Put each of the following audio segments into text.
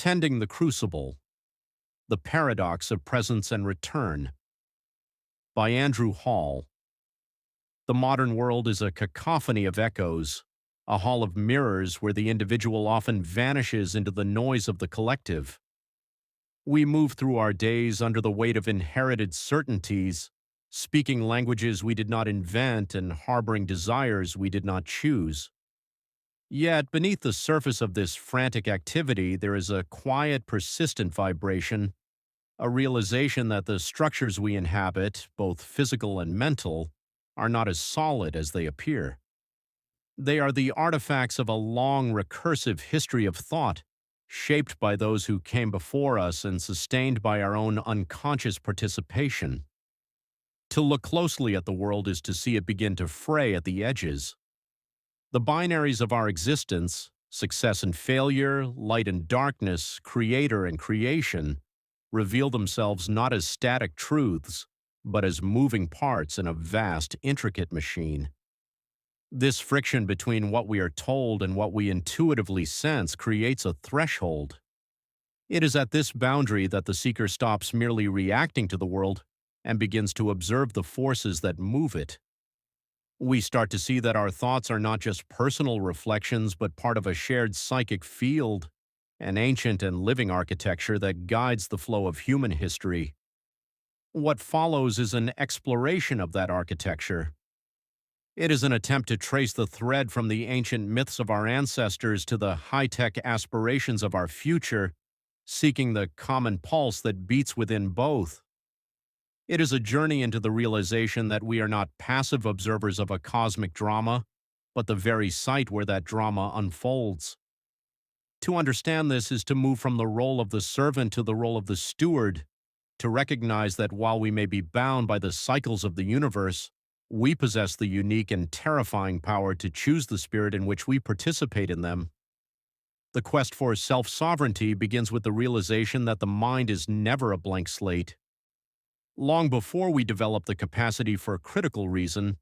Tending the Crucible, The Paradox of Presence and Return, by Andrew Hall. The modern world is a cacophony of echoes, a hall of mirrors where the individual often vanishes into the noise of the collective. We move through our days under the weight of inherited certainties, speaking languages we did not invent and harboring desires we did not choose. Yet, beneath the surface of this frantic activity, there is a quiet, persistent vibration, a realization that the structures we inhabit, both physical and mental, are not as solid as they appear. They are the artifacts of a long, recursive history of thought, shaped by those who came before us and sustained by our own unconscious participation. To look closely at the world is to see it begin to fray at the edges. The binaries of our existence, success and failure, light and darkness, creator and creation, reveal themselves not as static truths, but as moving parts in a vast, intricate machine. This friction between what we are told and what we intuitively sense creates a threshold. It is at this boundary that the seeker stops merely reacting to the world and begins to observe the forces that move it. We start to see that our thoughts are not just personal reflections, but part of a shared psychic field, an ancient and living architecture that guides the flow of human history. What follows is an exploration of that architecture. It is an attempt to trace the thread from the ancient myths of our ancestors to the high-tech aspirations of our future, seeking the common pulse that beats within both. It is a journey into the realization that we are not passive observers of a cosmic drama, but the very site where that drama unfolds. To understand this is to move from the role of the servant to the role of the steward, to recognize that while we may be bound by the cycles of the universe, we possess the unique and terrifying power to choose the spirit in which we participate in them. The quest for self-sovereignty begins with the realization that the mind is never a blank slate. Long before we develop the capacity for critical reason,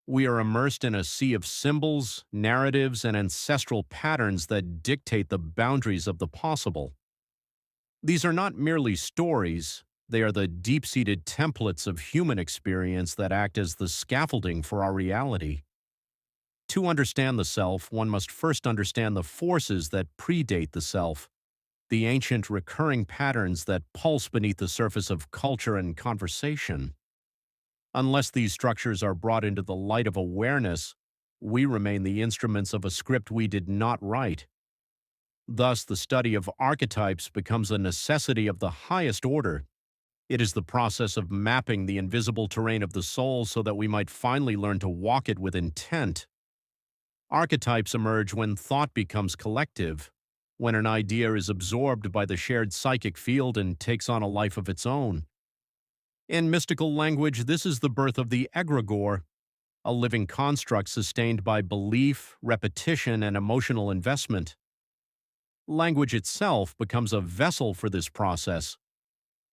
we are immersed in a sea of symbols, narratives, and ancestral patterns that dictate the boundaries of the possible. These are not merely stories, they are the deep-seated templates of human experience that act as the scaffolding for our reality. To understand the self, one must first understand the forces that predate the self, the ancient recurring patterns that pulse beneath the surface of culture and conversation. Unless these structures are brought into the light of awareness, we remain the instruments of a script we did not write. Thus, the study of archetypes becomes a necessity of the highest order. It is the process of mapping the invisible terrain of the soul so that we might finally learn to walk it with intent. Archetypes emerge when thought becomes collective, when an idea is absorbed by the shared psychic field and takes on a life of its own. In mystical language, this is the birth of the egregore, a living construct sustained by belief, repetition, and emotional investment. Language itself becomes a vessel for this process.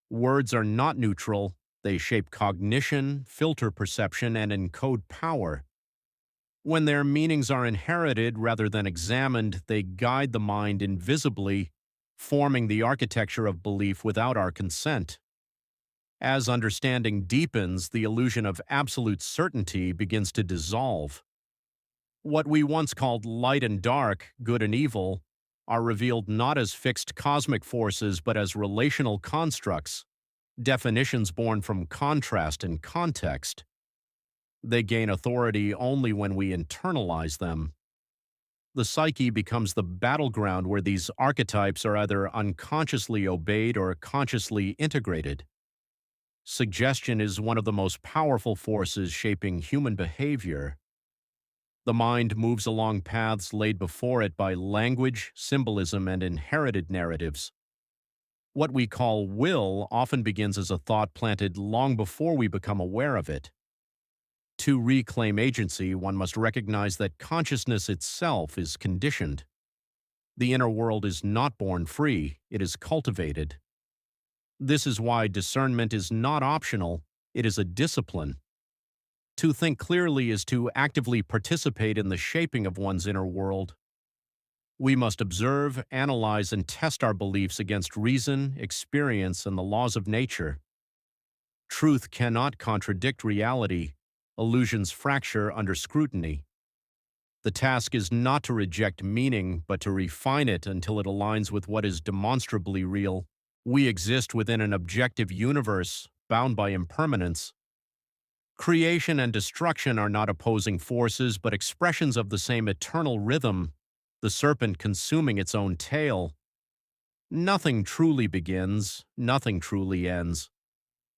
Words are not neutral, they shape cognition, filter perception, and encode power. When their meanings are inherited rather than examined, they guide the mind invisibly, forming the architecture of belief without our consent. As understanding deepens, the illusion of absolute certainty begins to dissolve. What we once called light and dark, good and evil, are revealed not as fixed cosmic forces but as relational constructs, definitions born from contrast and context. They gain authority only when we internalize them. The psyche becomes the battleground where these archetypes are either unconsciously obeyed or consciously integrated. Suggestion is one of the most powerful forces shaping human behavior. The mind moves along paths laid before it by language, symbolism, and inherited narratives. What we call will often begins as a thought planted long before we become aware of it. To reclaim agency, one must recognize that consciousness itself is conditioned. The inner world is not born free, it is cultivated. This is why discernment is not optional, it is a discipline. To think clearly is to actively participate in the shaping of one's inner world. We must observe, analyze, and test our beliefs against reason, experience, and the laws of nature. Truth cannot contradict reality. Illusions fracture under scrutiny. The task is not to reject meaning, but to refine it until it aligns with what is demonstrably real. We exist within an objective universe, bound by impermanence. Creation and destruction are not opposing forces, but expressions of the same eternal rhythm, the serpent consuming its own tail. Nothing truly begins, nothing truly ends.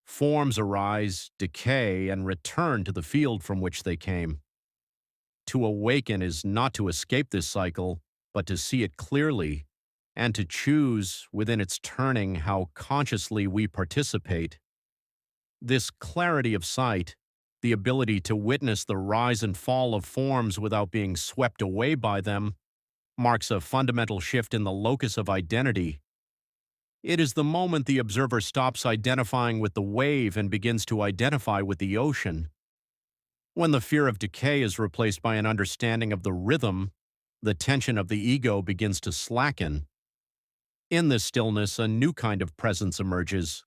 Forms arise, decay, and return to the field from which they came. To awaken is not to escape this cycle, but to see it clearly, and to choose, within its turning, how consciously we participate. This clarity of sight, the ability to witness the rise and fall of forms without being swept away by them, marks a fundamental shift in the locus of identity. It is the moment the observer stops identifying with the wave and begins to identify with the ocean. When the fear of decay is replaced by an understanding of the rhythm, the tension of the ego begins to slacken. In this stillness, a new kind of presence emerges,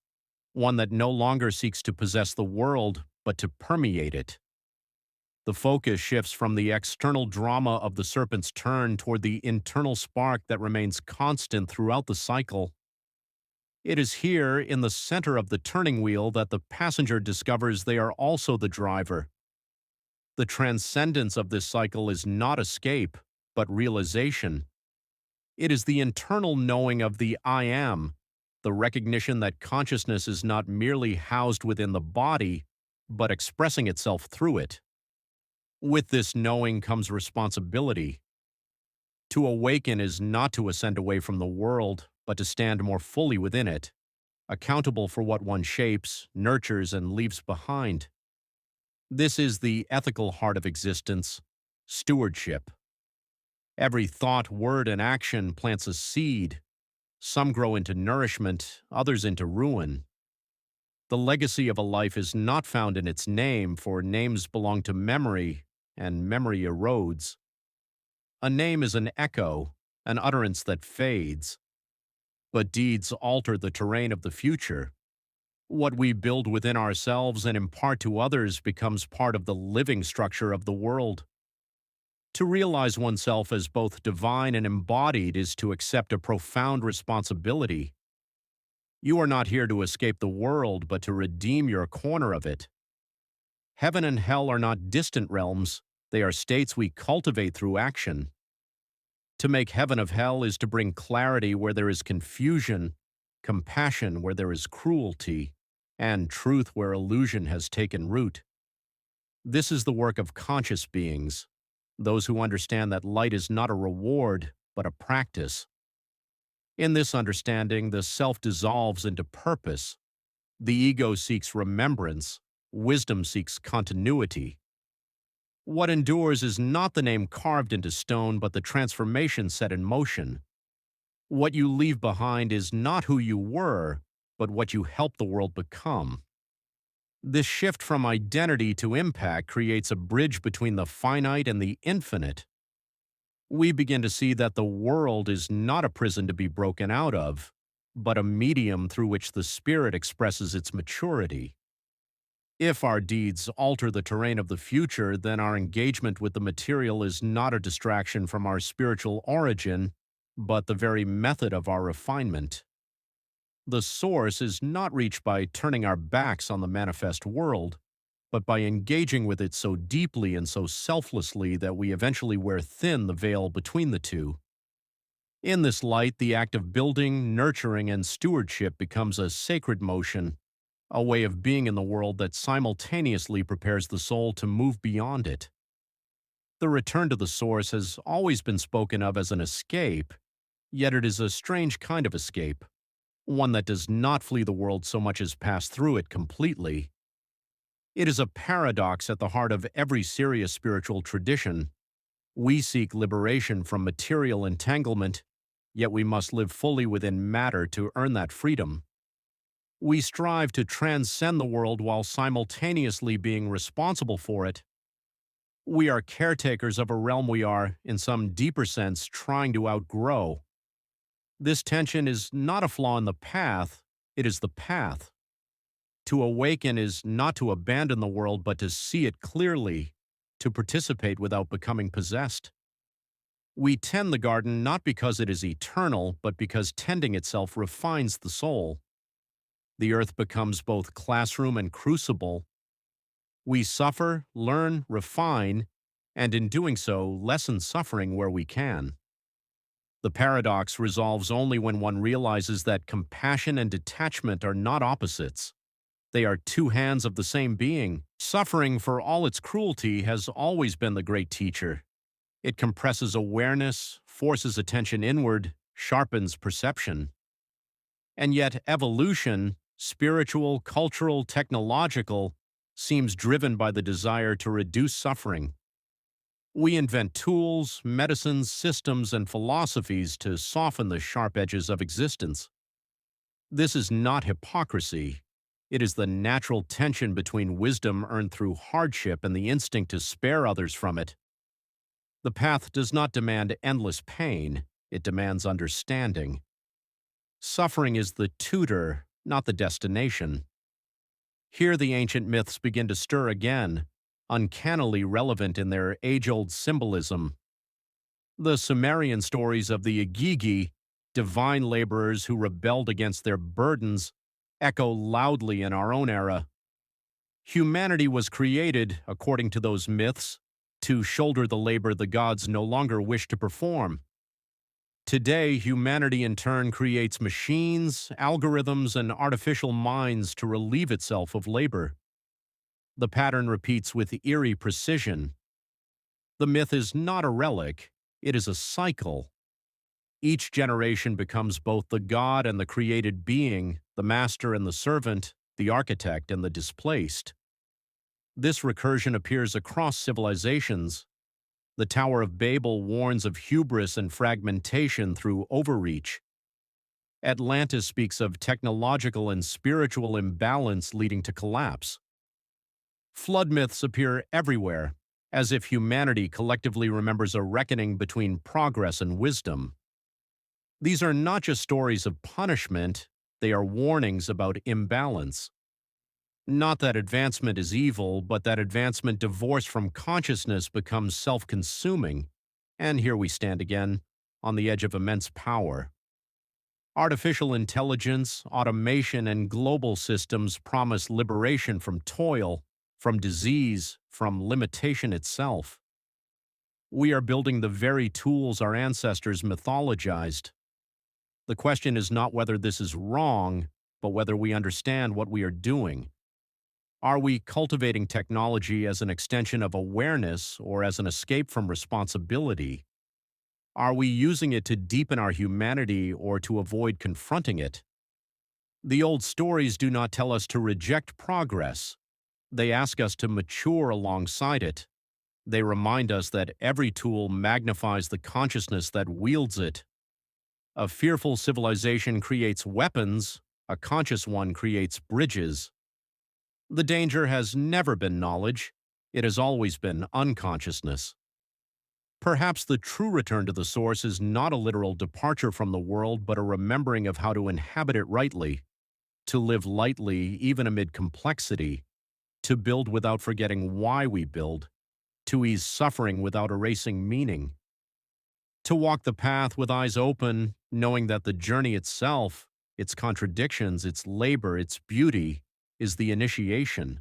one that no longer seeks to possess the world, but to permeate it. The focus shifts from the external drama of the serpent's turn toward the internal spark that remains constant throughout the cycle. It is here, in the center of the turning wheel, that the passenger discovers they are also the driver. The transcendence of this cycle is not escape, but realization. It is the internal knowing of the I am, the recognition that consciousness is not merely housed within the body, but expressing itself through it. With this knowing comes responsibility. To awaken is not to ascend away from the world, but to stand more fully within it, accountable for what one shapes, nurtures, and leaves behind. This is the ethical heart of existence, stewardship. Every thought, word, and action plants a seed. Some grow into nourishment, others into ruin. The legacy of a life is not found in its name, for names belong to memory, and memory erodes. A name is an echo, an utterance that fades. But deeds alter the terrain of the future. What we build within ourselves and impart to others becomes part of the living structure of the world. To realize oneself as both divine and embodied is to accept a profound responsibility. You are not here to escape the world, but to redeem your corner of it. Heaven and hell are not distant realms, they are states we cultivate through action. To make heaven of hell is to bring clarity where there is confusion, compassion where there is cruelty, and truth where illusion has taken root. This is the work of conscious beings, those who understand that light is not a reward, but a practice. In this understanding, the self dissolves into purpose. The ego seeks remembrance, wisdom seeks continuity. What endures is not the name carved into stone, but the transformation set in motion. What you leave behind is not who you were, but what you help the world become. This shift from identity to impact creates a bridge between the finite and the infinite. We begin to see that the world is not a prison to be broken out of, but a medium through which the spirit expresses its maturity. If our deeds alter the terrain of the future, then our engagement with the material is not a distraction from our spiritual origin, but the very method of our refinement. The source is not reached by turning our backs on the manifest world, but by engaging with it so deeply and so selflessly that we eventually wear thin the veil between the two. In this light, the act of building, nurturing, and stewardship becomes a sacred motion, a way of being in the world that simultaneously prepares the soul to move beyond it. The return to the source has always been spoken of as an escape, yet it is a strange kind of escape, one that does not flee the world so much as pass through it completely. It is a paradox at the heart of every serious spiritual tradition. We seek liberation from material entanglement, yet we must live fully within matter to earn that freedom. We strive to transcend the world while simultaneously being responsible for it. We are caretakers of a realm we are, in some deeper sense, trying to outgrow. This tension is not a flaw in the path, it is the path. To awaken is not to abandon the world, but to see it clearly, to participate without becoming possessed. We tend the garden not because it is eternal, but because tending itself refines the soul. The earth becomes both classroom and crucible. We suffer, learn, refine, and in doing so, lessen suffering where we can. The paradox resolves only when one realizes that compassion and detachment are not opposites. They are two hands of the same being. Suffering, for all its cruelty, has always been the great teacher. It compresses awareness, forces attention inward, sharpens perception. And yet evolution, spiritual, cultural, technological, seems driven by the desire to reduce suffering. We invent tools, medicines, systems, and philosophies to soften the sharp edges of existence. This is not hypocrisy. It is the natural tension between wisdom earned through hardship and the instinct to spare others from it. The path does not demand endless pain, it demands understanding. Suffering is the tutor, not the destination. Here the ancient myths begin to stir again, uncannily relevant in their age-old symbolism. The Sumerian stories of the Igigi, divine laborers who rebelled against their burdens, echo loudly in our own era. Humanity was created, according to those myths, to shoulder the labor the gods no longer wish to perform. Today, humanity in turn creates machines, algorithms, and artificial minds to relieve itself of labor. The pattern repeats with eerie precision. The myth is not a relic, it is a cycle. Each generation becomes both the god and the created being, the master and the servant, the architect and the displaced. This recursion appears across civilizations. The Tower of Babel warns of hubris and fragmentation through overreach. Atlantis speaks of technological and spiritual imbalance leading to collapse. Flood myths appear everywhere, as if humanity collectively remembers a reckoning between progress and wisdom. These are not just stories of punishment, they are warnings about imbalance. Not that advancement is evil, but that advancement divorced from consciousness becomes self-consuming. And here we stand again, on the edge of immense power. Artificial intelligence, automation, and global systems promise liberation from toil, from disease, from limitation itself. We are building the very tools our ancestors mythologized. The question is not whether this is wrong, but whether we understand what we are doing. Are we cultivating technology as an extension of awareness or as an escape from responsibility? Are we using it to deepen our humanity or to avoid confronting it? The old stories do not tell us to reject progress. They ask us to mature alongside it. They remind us that every tool magnifies the consciousness that wields it. A fearful civilization creates weapons, a conscious one creates bridges. The danger has never been knowledge, it has always been unconsciousness. Perhaps the true return to the source is not a literal departure from the world, but a remembering of how to inhabit it rightly, to live lightly even amid complexity, to build without forgetting why we build, to ease suffering without erasing meaning, to walk the path with eyes open, knowing that the journey itself, its contradictions, its labor, its beauty, is the initiation.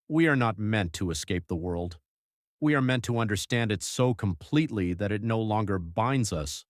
We are not meant to escape the world. We are meant to understand it so completely that it no longer binds us,